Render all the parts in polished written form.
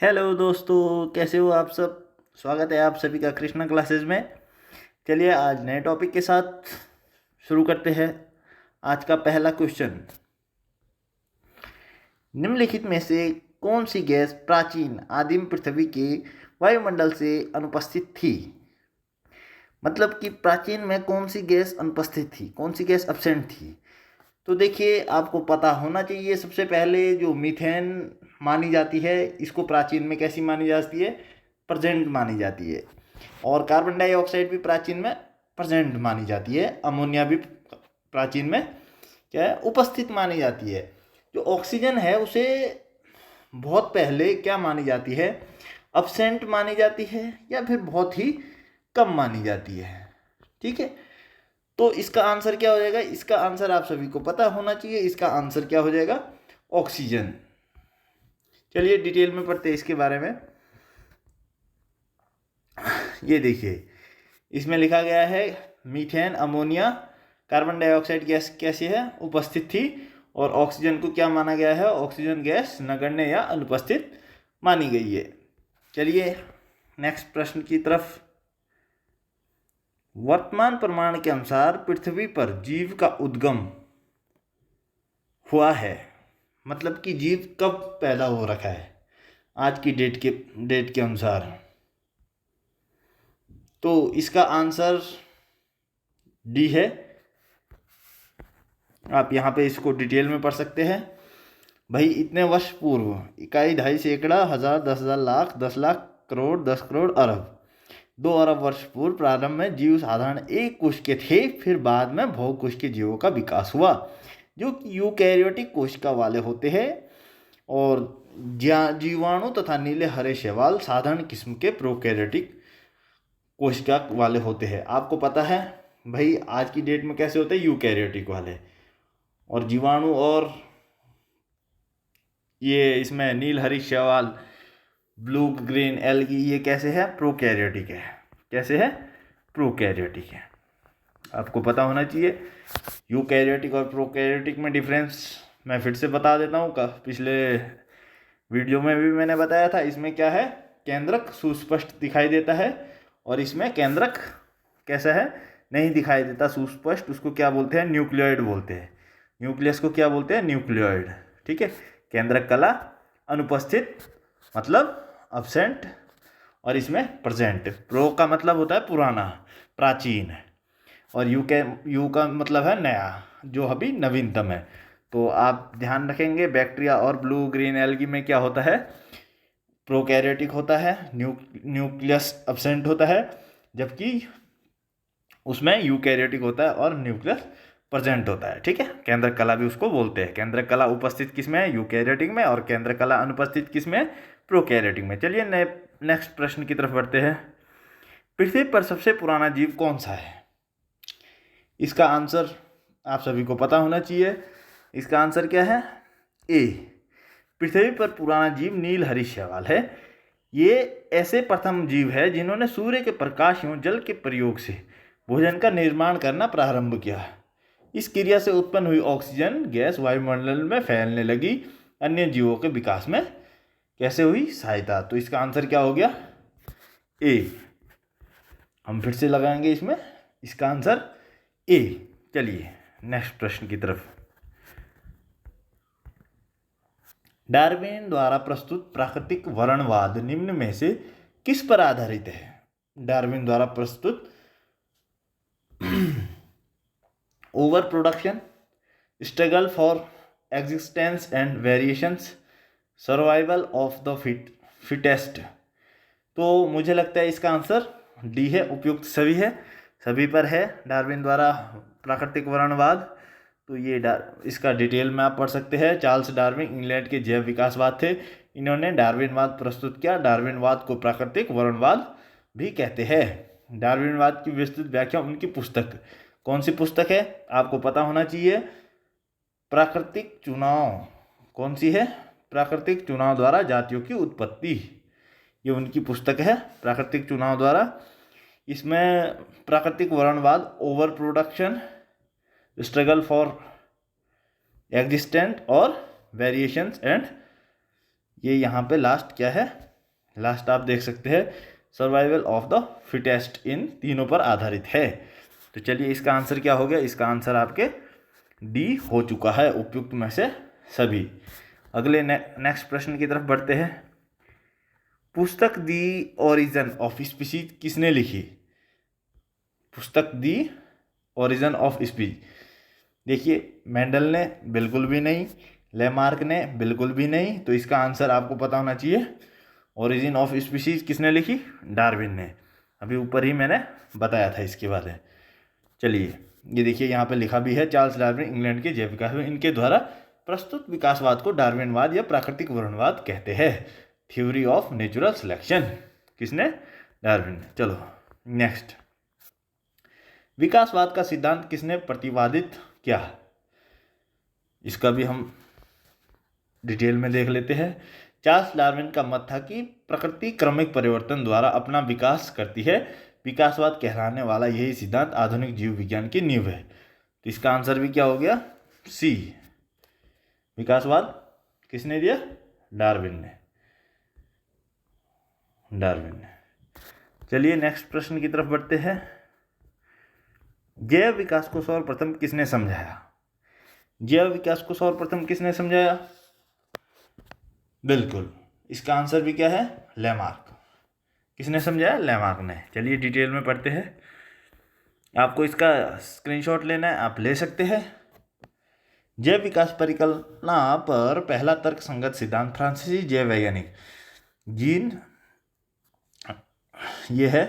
Hello दोस्तों, कैसे हो आप सब। स्वागत है आप सभी का कृष्णा क्लासेस में। चलिए आज नए टॉपिक के साथ शुरू करते हैं। आज का पहला क्वेश्चन, निम्नलिखित में से कौन सी गैस प्राचीन आदिम पृथ्वी के वायुमंडल से अनुपस्थित थी। मतलब कि प्राचीन में कौन सी गैस अनुपस्थित थी, कौन सी गैस एब्सेंट थी। तो देखिए, आपको पता होना चाहिए सबसे पहले जो मीथेन मानी जाती है, इसको प्राचीन में कैसी मानी जाती है, प्रेजेंट मानी जाती है। और कार्बन डाइऑक्साइड भी प्राचीन में प्रेजेंट मानी जाती है। अमोनिया भी प्राचीन में क्या है, उपस्थित मानी जाती है। जो ऑक्सीजन है उसे बहुत पहले क्या मानी जाती है, अब्सेंट मानी जाती है या फिर बहुत ही कम मानी जाती है। ठीक है, तो इसका आंसर क्या हो जाएगा, इसका आंसर आप सभी को पता होना चाहिए। इसका आंसर क्या हो जाएगा, ऑक्सीजन। चलिए डिटेल में पढ़ते हैं इसके बारे में। ये देखिए, इसमें लिखा गया है methane, ammonia, carbon dioxide gas कैसी है, उपस्थित थी। और ऑक्सीजन को क्या माना गया है, ऑक्सीजन गैस नगण्य या अनुपस्थित मानी गई है। चलिए नेक्स्ट प्रश्न की तरफ। वर्तमान प्रमाण के अनुसार पृथ्वी पर जीव का उद्गम हुआ है। मतलब कि जीव कब पैदा हो रखा है आज की डेट के अनुसार। तो इसका आंसर डी है। आप यहाँ पे इसको डिटेल में पढ़ सकते हैं। भाई इतने वर्ष पूर्व, इकाई, दहाई, सैकड़ा, हजार, 10,000, लाख, 10 लाख, करोड़, 10 करोड़, अरब, 2 अरब वर्ष पूर्व प्रारंभ में जीव साधारण एक कोश के थे। फिर बाद में बहुकोश के जीवों का विकास हुआ जो यूकैरियोटिक कोशिका वाले होते हैं। और जीवाणु तथा नीले हरे शैवाल साधारण किस्म के प्रोकैरियोटिक कोशिका वाले होते हैं। आपको पता है भाई आज की डेट में कैसे होते हैं, यूकैरियोटिक वाले। और जीवाणु और ये इसमें नील हरी शैवाल, ब्लू ग्रीन एल्गी, ये कैसे है, प्रोकैरियोटिक है। कैसे है, प्रोकैरियोटिक है। आपको पता होना चाहिए यूकैरियोटिक और प्रोकैरियोटिक में डिफरेंस मैं फिर से बता देता हूँ। पिछले वीडियो में भी मैंने बताया था। इसमें क्या है, केंद्रक सुस्पष्ट दिखाई देता है और इसमें केंद्रक कैसा है, नहीं दिखाई देता सुस्पष्ट। उसको क्या बोलते हैं, न्यूक्लियोइड बोलते हैं। न्यूक्लियस को क्या बोलते हैं, न्यूक्लियोइड। ठीक है, केंद्रक कला अनुपस्थित मतलब अब्सेंट, और इसमें प्रेजेंट। प्रो का मतलब होता है पुराना, प्राचीन, और यू का मतलब है नया, जो अभी नवीनतम है। तो आप ध्यान रखेंगे, बैक्टीरिया और ब्लू ग्रीन एल्गी में क्या होता है, प्रोकैरियोटिक होता है, न्यूक्लियस अब्सेंट होता है, जबकि उसमें यूकैरियोटिक होता है और न्यूक्लियस प्रेजेंट होता है। ठीक है, केंद्रक कला भी उसको बोलते हैं। केंद्रक कला उपस्थित किस में है, यूकैरियोटिक में, और केंद्रक कला अनुपस्थित किस में, प्रोकैरियोटिक में। चलिए नेक्स्ट प्रश्न की तरफ बढ़ते हैं। पृथ्वी पर सबसे पुराना जीव कौन सा है। इसका आंसर आप सभी को पता होना चाहिए। इसका आंसर क्या है, ए। पृथ्वी पर पुराना जीव नील हरी शैवाल है। ये ऐसे प्रथम जीव है जिन्होंने सूर्य के प्रकाश एवं जल के प्रयोग से भोजन का निर्माण करना प्रारंभ किया। इस क्रिया से उत्पन्न हुई ऑक्सीजन गैस वायुमंडल में फैलने लगी। अन्य जीवों के विकास में कैसे हुई सहायता। तो इसका आंसर क्या हो गया, ए। हम फिर से लगाएंगे इसमें, इसका आंसर ए। चलिए नेक्स्ट प्रश्न की तरफ। डार्विन द्वारा प्रस्तुत प्राकृतिक वर्णवाद निम्न में से किस पर आधारित है। डार्विन द्वारा प्रस्तुत over production, struggle for existence and variations, survival of the fittest. तो मुझे लगता है इसका आंसर डी है, उपयुक्त सभी है, सभी पर है। डार्विन द्वारा प्राकृतिक वर्णवाद, तो ये इसका डिटेल में आप पढ़ सकते हैं। चार्ल्स डार्विन इंग्लैंड के जैव विकासवाद थे। इन्होंने डार्विनवाद प्रस्तुत किया। डार्विनवाद को प्राकृतिक वर्णवाद भी कहते हैं। डार्विनवाद की विस्तृत व्याख्या उनकी पुस्तक, कौन सी पुस्तक है, आपको पता होना चाहिए, प्राकृतिक चुनाव। कौन सी है, प्राकृतिक चुनाव द्वारा जातियों की उत्पत्ति। ये उनकी पुस्तक है, प्राकृतिक चुनाव द्वारा। इसमें प्राकृतिक वर्णवाद, over production, struggle for existent और वेरिएशंस एंड ये यहाँ पे लास्ट क्या है, लास्ट आप देख सकते हैं सर्वाइवल ऑफ द फिटेस्ट, इन तीनों पर आधारित है। तो चलिए इसका आंसर क्या हो गया, इसका आंसर आपके डी हो चुका है, उपयुक्त में से सभी। अगले नेक्स्ट प्रश्न की तरफ बढ़ते हैं। पुस्तक दी ओरिजिन ऑफ स्पीसीज किसने लिखी? पुस्तक दी ओरिजिन ऑफ स्पीच, देखिए मेंडल ने बिल्कुल भी नहीं, लेमार्क ने बिल्कुल भी नहीं, तो इसका आंसर आपको पता होना चाहिए। ओरिजिन ऑफ स्पीसीज किसने लिखी? डार्विन ने। अभी ऊपर ही मैंने बताया था इसके बारे में। चलिए ये देखिए यहाँ पे लिखा भी है, चार्ल्स डार्विन इंग्लैंड के जैव विकास, इनके द्वारा प्रस्तुत विकासवाद को डार्विनवाद या प्राकृतिक वर्णवाद कहते हैं। थ्योरी ऑफ नेचुरल सिलेक्शन किसने? डार्विन ने। चलो नेक्स्ट, विकासवाद का सिद्धांत किसने प्रतिपादित किया? इसका भी हम डिटेल में देख लेते हैं। चार्ल्स डार्विन का मत था कि प्रकृति क्रमिक परिवर्तन द्वारा अपना विकास करती है। विकासवाद कहलाने वाला यही सिद्धांत आधुनिक जीव विज्ञान की नींव है। तो इसका आंसर भी क्या हो गया? सी। विकासवाद किसने दिया? डार्विन ने। चलिए नेक्स्ट प्रश्न की तरफ बढ़ते हैं। जैव विकास को सर्वप्रथम किसने समझाया? जैव विकास को सर्वप्रथम किसने समझाया? बिल्कुल, इसका आंसर भी क्या है? लेमार्क। किसने समझाया? लेमार्क ने। चलिए डिटेल में पढ़ते हैं। आपको इसका स्क्रीनशॉट लेना है, आप ले सकते हैं। जैव विकास परिकल्पना पर पहला तर्क संगत सिद्धांत फ्रांसीसी जैव वैज्ञानिक जीन ये है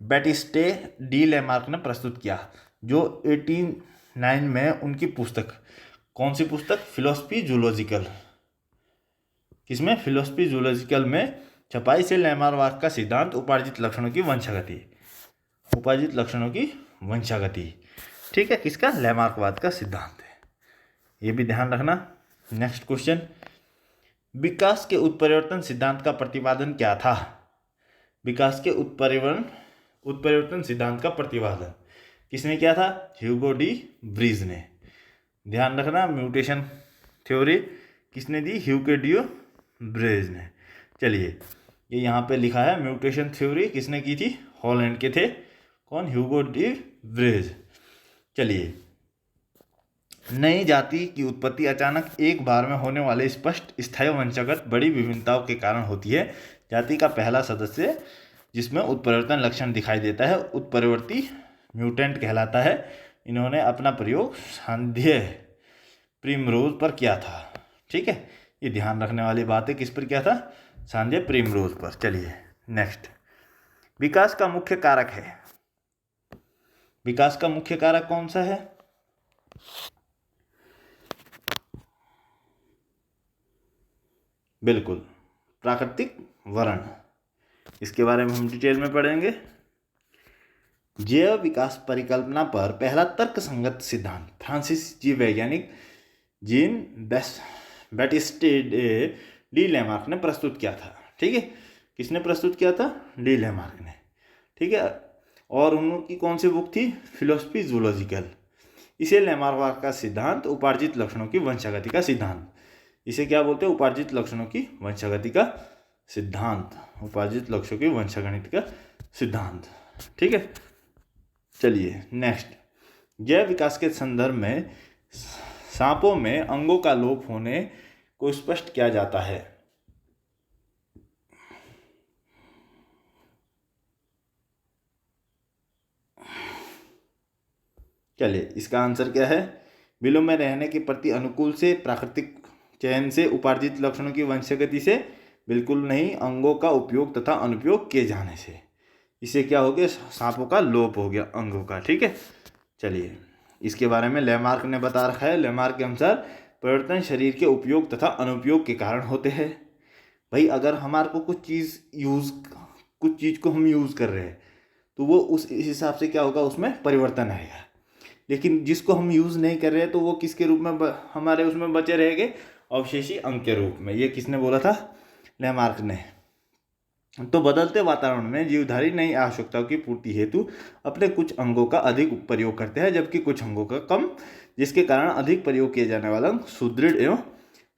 बैटिस्टे डी लेमार्क ने प्रस्तुत किया, जो 1809 में उनकी पुस्तक, कौन सी पुस्तक? फिलोसफी जूलॉजिकल, किसमें? फिलोसफी जूलॉजिकल में छपाई से लेमार्क का सिद्धांत उपार्जित लक्षणों की वंशागति, उपार्जित लक्षणों की वंशागति, ठीक है, किसका? लेमार्कवाद का सिद्धांत है, ये भी ध्यान रखना। नेक्स्ट क्वेश्चन, विकास के उत्परिवर्तन सिद्धांत का प्रतिपादन क्या था? विकास के उत्परिवर्तन सिद्धांत का प्रतिपादन किसने किया था? ह्यूगो डी व्रीज ने। ध्यान रखना, म्यूटेशन थ्योरी किसने दी? ह्यूगो डी व्रीज ने। चलिए ये यहाँ पे लिखा है, म्यूटेशन थ्योरी किसने की थी? हॉलैंड के थे, कौन? Hugo de Vries. चलिए, नई जाति की उत्पत्ति अचानक एक बार में होने वाले स्पष्ट स्थायी वंशागत बड़ी विभिन्नताओं के कारण होती है। जाति का पहला सदस्य जिसमें उत्परिवर्तन लक्षण दिखाई देता है उत्परिवर्ती म्यूटेंट कहलाता है। इन्होंने अपना प्रयोग सांध्य प्रिमरोज पर किया था, ठीक है, ये ध्यान रखने वाली बात है। किस पर किया था? सांध्य प्रिमरोज पर। चलिए नेक्स्ट, विकास का मुख्य कारक है, विकास का मुख्य कारक कौन सा है? बिल्कुल, प्राकृतिक वर्ण। इसके बारे में हम डिटेल में पढ़ेंगे। जैव विकास परिकल्पना पर पहला तर्कसंगत सिद्धांत फ्रांसीसी जीव वैज्ञानिक जीन बैटिस्टे डी लेमार्क ने प्रस्तुत किया था, ठीक है। किसने प्रस्तुत किया था? डी लेमार्क ने, ठीक है। और उनकी कौन सी बुक थी? Philosophy zoological. इसे लेमार्क का सिद्धांत उपार्जित लक्षणों की वंशागति का सिद्धांत, इसे क्या बोलते हैं? उपार्जित लक्षणों की वंशागति का सिद्धांत, उपार्जित लक्षणों की वंशागति का सिद्धांत, ठीक है। चलिए नेक्स्ट, जैव विकास के संदर्भ में सांपों में अंगों का लोप होने को स्पष्ट किया जाता है। चलिए इसका आंसर क्या है? बिलों में रहने के प्रति अनुकूल से प्राकृतिक चयन से उपार्जित लक्षणों की वंशागति से बिल्कुल नहीं, अंगों का उपयोग तथा अनुपयोग किए जाने से इसे क्या हो गया? सांपों का लोप हो गया अंगों का, ठीक है। चलिए इसके बारे में लेमार्क ने बता रखा है। लेमार्क के अनुसार परिवर्तन शरीर के उपयोग तथा अनुपयोग के कारण होते हैं। भाई अगर हमारे को कुछ चीज़ को हम यूज़ कर रहे हैं तो वो उस हिसाब से क्या होगा? उसमें परिवर्तन आएगा। लेकिन जिसको हम यूज़ नहीं कर रहे हैं तो वो किसके रूप में हमारे उसमें बचे रहेंगे? अवशेषी अंग के रूप में। ये किसने बोला था? लेमार्क ने। तो बदलते वातावरण में जीवधारी नई आवश्यकताओं की पूर्ति हेतु अपने कुछ अंगों का अधिक प्रयोग करते हैं, जबकि कुछ अंगों का कम, जिसके कारण अधिक प्रयोग किए जाने वाले अंग सुदृढ़ एवं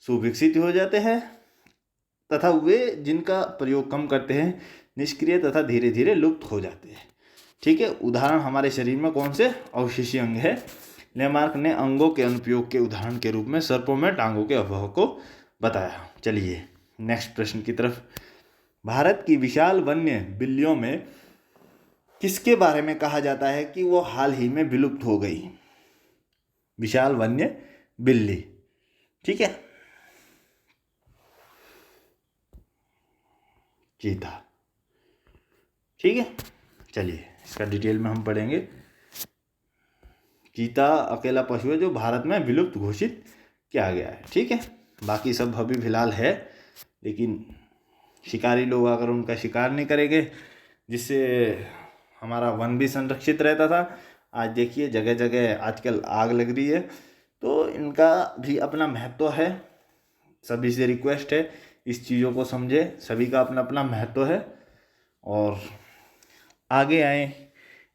सुविकसित हो जाते हैं। तथा वे जिनका प्रयोग कम करते हैं निष्क्रिय तथा धीरे धीरे लुप्त हो जाते हैं। ठीक है, उदाहरण हमारे शरीर में कौन से अवशेषीय अंग है? लेमार्क ने अंगों के अनुप्रयोग के उदाहरण के रूप में सर्पों में टांगों के अभाव को बताया। चलिए नेक्स्ट प्रश्न की तरफ। भारत की विशाल वन्य बिल्लियों में किसके बारे में कहा जाता है कि वो हाल ही में विलुप्त हो गई? विशाल वन्य बिल्ली, ठीक है, चीता। ठीक है, चलिए इसका डिटेल में हम पढ़ेंगे। चीता अकेला पशु है जो भारत में विलुप्त घोषित किया गया है। ठीक है, बाकी सब अभी फिलहाल है, लेकिन शिकारी लोग अगर उनका शिकार नहीं करेंगे जिससे हमारा वन भी संरक्षित रहता था, आज देखिए जगह जगह आजकल आग लग रही है। तो इनका भी अपना महत्व है। सभी से रिक्वेस्ट है इस चीज़ों को समझे, सभी का अपना अपना महत्व है और आगे आए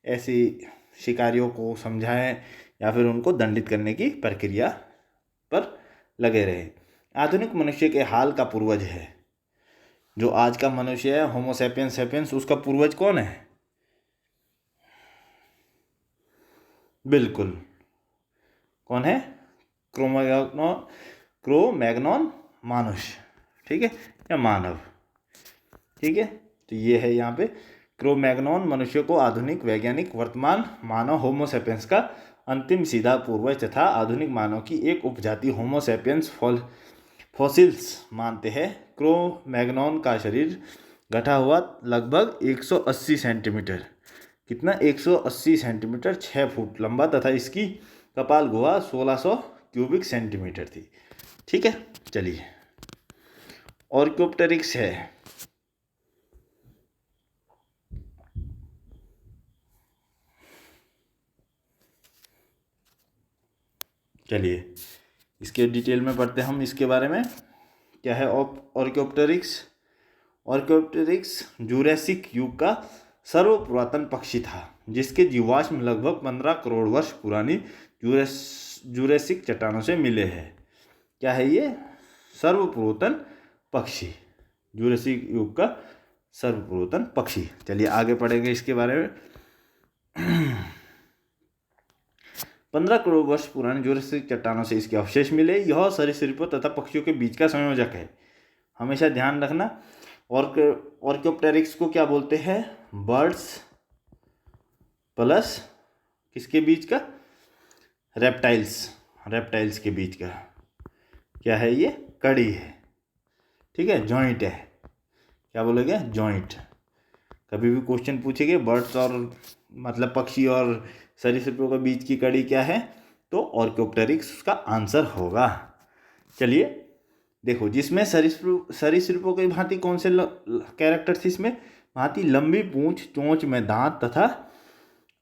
ऐसे शिकारियों को समझाएं या फिर उनको दंडित करने की प्रक्रिया पर लगे रहे। आधुनिक मनुष्य के हाल का पूर्वज है, जो आज का मनुष्य है होमो सैपियंस सैपियंस, उसका पूर्वज कौन है? बिल्कुल, कौन है? क्रोमैग्नोन मानुष, ठीक है, या मानव। ठीक है, तो ये है यहाँ पे क्रोमैग्नोन मनुष्य को आधुनिक वैज्ञानिक वर्तमान मानव होमो सैपियंस का अंतिम सीधा पूर्वज तथा आधुनिक मानव की एक उपजाति होमो सैपियंस फॉसिल्स मानते हैं। क्रोमैग्नोन का शरीर गठा हुआ लगभग 180 सेंटीमीटर, कितना? 180 सेंटीमीटर, 6 फुट लंबा तथा इसकी कपाल गुहा 1600 क्यूबिक सेंटीमीटर थी। ठीक है, चलिए ऑर्कोप्टेरिक्स है। चलिए इसके डिटेल में पढ़ते हैं हम इसके बारे में। क्या है ऑर्कोप्टेरिक्स? ऑर्कोप्टेरिक्स जूरासिक युग का सर्वपुरातन पक्षी था जिसके जीवाश्म लगभग 15 करोड़ वर्ष पुरानी जूरासिक चट्टानों से मिले हैं। क्या है ये? सर्वपुरातन पक्षी, जूरासिक युग का सर्वपुरातन पक्षी। चलिए आगे पढ़ेंगे इसके बारे में। 15 करोड़ वर्ष पुराने जूरासिक चट्टानों से इसके अवशेष मिले। यह सरीसृपों तथा पक्षियों के बीच का संयोजक है। हमेशा ध्यान रखना, ऑर्कोप्टेरिक्स को क्या बोलते हैं? बर्ड्स प्लस किसके बीच का? रेप्टाइल्स के बीच का। क्या है ये? कड़ी है, ठीक है, जॉइंट है। क्या बोलोगे? जॉइंट। कभी भी क्वेश्चन पूछेंगे बर्ड्स और मतलब पक्षी और सरीसृपों के बीच की कड़ी क्या है, तो ऑर्कोप्टेरिक्स उसका आंसर होगा। चलिए देखो, जिसमें सरीसृपों की भांति कौन से कैरेक्टर थे इसमें? भांति लंबी पूंछ, चोंच में दांत तथा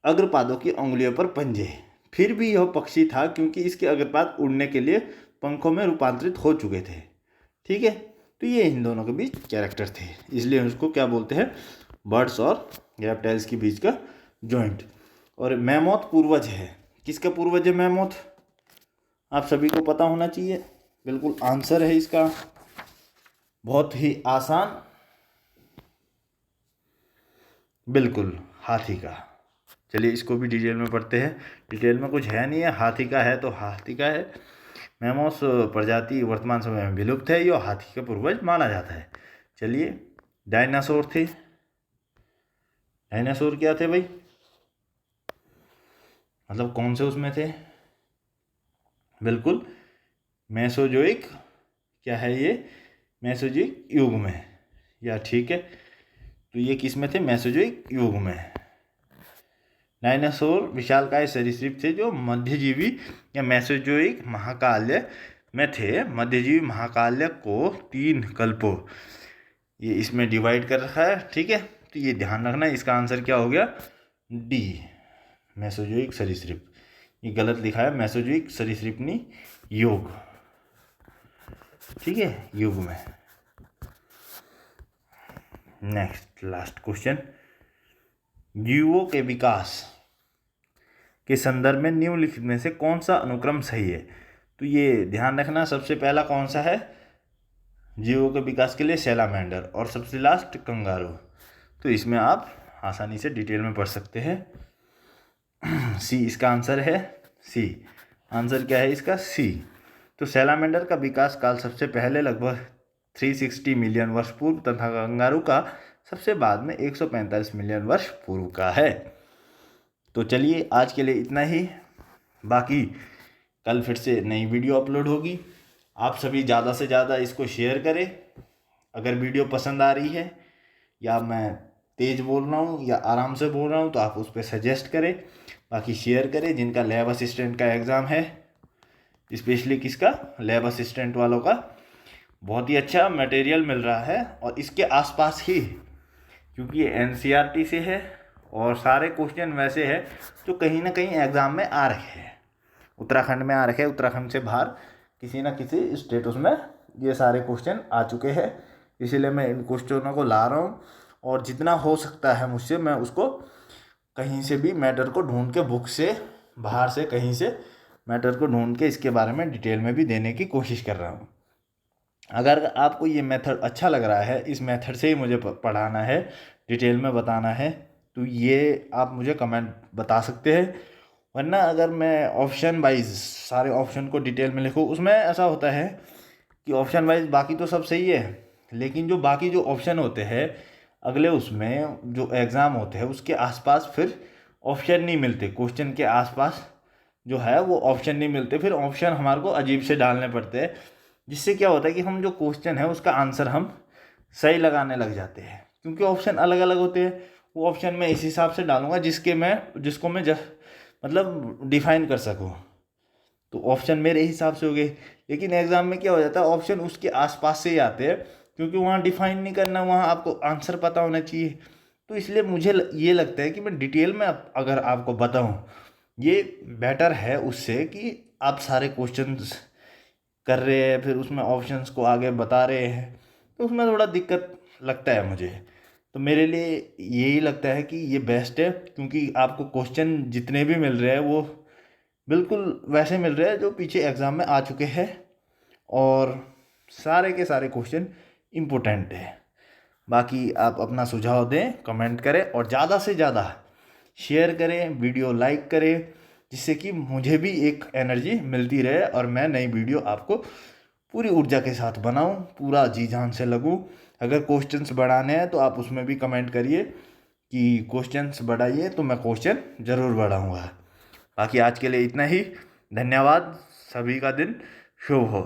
अग्रपादों की उंगलियों पर पंजे। फिर भी यह पक्षी था क्योंकि इसके अग्रपाद उड़ने के लिए पंखों में रूपांतरित हो चुके थे। ठीक है, तो ये इन दोनों के बीच कैरेक्टर थे, इसलिए उसको क्या बोलते हैं? बर्ड्स और रेप्टाइल्स के बीच का जॉइंट। और मैमोथ पूर्वज है। किसका पूर्वज है मैमोथ? आप सभी को पता होना चाहिए। बिल्कुल आंसर है इसका, बहुत ही आसान, बिल्कुल हाथी का। चलिए इसको भी डिटेल में पढ़ते हैं। डिटेल में कुछ है नहीं है, हाथी का है तो हाथी का है। मैमोथ प्रजाति वर्तमान समय में विलुप्त है, यह हाथी का पूर्वज माना जाता है। चलिए डायनासोर थे। डायनासोर क्या थे भाई? मतलब कौन से उसमें थे? बिल्कुल मेसोजोइक। क्या है ये? मेसोजोइक युग में, या ठीक है, तो ये किस में थे? मेसोजोइक युग में। डायनासोर विशालकाय सरीसृप थे जो मध्यजीवी या मेसोजोइक महाकाल्य में थे। मध्यजीवी महाकाल्य को 3 कल्पों ये इसमें डिवाइड कर रखा है। ठीक है, तो ये ध्यान रखना, इसका आंसर क्या हो गया? डी, मेसोजोइक सरीसृप। ये गलत लिखा है, मेसोजोइक सरीसृप नहीं, युग। ठीक है, युग में। नेक्स्ट लास्ट क्वेश्चन, जीवों के विकास के संदर्भ में निम्नलिखित में से कौन सा अनुक्रम सही है? तो ये ध्यान रखना, सबसे पहला कौन सा है? जीवों के विकास के लिए सैलामेंडर, और सबसे लास्ट कंगारू। तो इसमें आप आसानी से डिटेल में पढ़ सकते हैं। सी इसका आंसर है, सी आंसर क्या है इसका, सी। तो सैलामेंडर का विकास काल सबसे पहले लगभग 360 मिलियन वर्ष पूर्व तथा कंगारू का सबसे बाद में 145 मिलियन वर्ष पूर्व का है। तो चलिए आज के लिए इतना ही, बाकी कल फिर से नई वीडियो अपलोड होगी। आप सभी ज़्यादा से ज़्यादा इसको शेयर करें। अगर वीडियो पसंद आ रही है, या मैं तेज़ बोल रहा हूँ या आराम से बोल रहा हूँ, तो आप उस पर सजेस्ट करें। बाकी शेयर करें। जिनका लैब असिस्टेंट का एग्ज़ाम है, स्पेशली किसका, लैब असिस्टेंट वालों का, बहुत ही अच्छा मटेरियल मिल रहा है। और इसके आसपास ही, क्योंकि ये NCERT से है और सारे क्वेश्चन वैसे है जो कहीं ना कहीं एग्ज़ाम में आ रखे हैं, उत्तराखंड में आ रखे हैं, उत्तराखंड से बाहर किसी न किसी स्टेटस में ये सारे क्वेश्चन आ चुके हैं। इसीलिए मैं इन क्वेश्चनों को ला रहा हूँ, और जितना हो सकता है मुझसे मैं उसको कहीं से भी मैटर को ढूंढ के, बुक से, बाहर से कहीं से मैटर को ढूंढ के इसके बारे में डिटेल में भी देने की कोशिश कर रहा हूँ। अगर आपको ये मेथड अच्छा लग रहा है, इस मेथड से ही मुझे पढ़ाना है, डिटेल में बताना है, तो ये आप मुझे कमेंट बता सकते हैं। वरना अगर मैं ऑप्शन वाइज सारे ऑप्शन को डिटेल में लिखूँ, उसमें ऐसा होता है कि ऑप्शन वाइज बाकी तो सब सही है, लेकिन जो बाकी जो ऑप्शन होते हैं अगले, उसमें जो एग्ज़ाम होते हैं उसके आसपास फिर ऑप्शन नहीं मिलते, क्वेश्चन के आसपास जो है वो ऑप्शन नहीं मिलते, फिर ऑप्शन हमारे को अजीब से डालने पड़ते हैं, जिससे क्या होता है कि हम जो क्वेश्चन है उसका आंसर हम सही लगाने लग जाते हैं, क्योंकि ऑप्शन अलग अलग होते हैं। वो ऑप्शन मैं इस हिसाब से डालूंगा जिसको मैं मतलब डिफाइन कर सकूँ, तो ऑप्शन मेरे हिसाब से हो गए। लेकिन एग्ज़ाम में क्या हो जाता है, ऑप्शन उसके आसपास से ही आते हैं, क्योंकि वहाँ डिफाइन नहीं करना, वहाँ आपको आंसर पता होना चाहिए। तो इसलिए मुझे ये लगता है कि मैं डिटेल में अगर आपको बताऊँ, ये बेटर है उससे कि आप सारे क्वेश्चंस कर रहे हैं फिर उसमें ऑप्शंस को आगे बता रहे हैं, तो उसमें थोड़ा दिक्कत लगता है मुझे। तो मेरे लिए यही लगता है कि ये बेस्ट है, क्योंकि आपको क्वेश्चन जितने भी मिल रहे हैं वो बिल्कुल वैसे मिल रहे हैं जो पीछे एग्ज़ाम में आ चुके हैं, और सारे के सारे क्वेश्चन इम्पोर्टेंट है। बाकी आप अपना सुझाव दें, कमेंट करें, और ज़्यादा से ज़्यादा शेयर करें, वीडियो लाइक करें, जिससे कि मुझे भी एक एनर्जी मिलती रहे और मैं नई वीडियो आपको पूरी ऊर्जा के साथ बनाऊं, पूरा जी जान से लगूं। अगर क्वेश्चंस बढ़ाने हैं तो आप उसमें भी कमेंट करिए कि क्वेश्चंस बढ़ाइए, तो मैं क्वेश्चन ज़रूर बढ़ाऊंगा। बाकी आज के लिए इतना ही। धन्यवाद। सभी का दिन शुभ हो।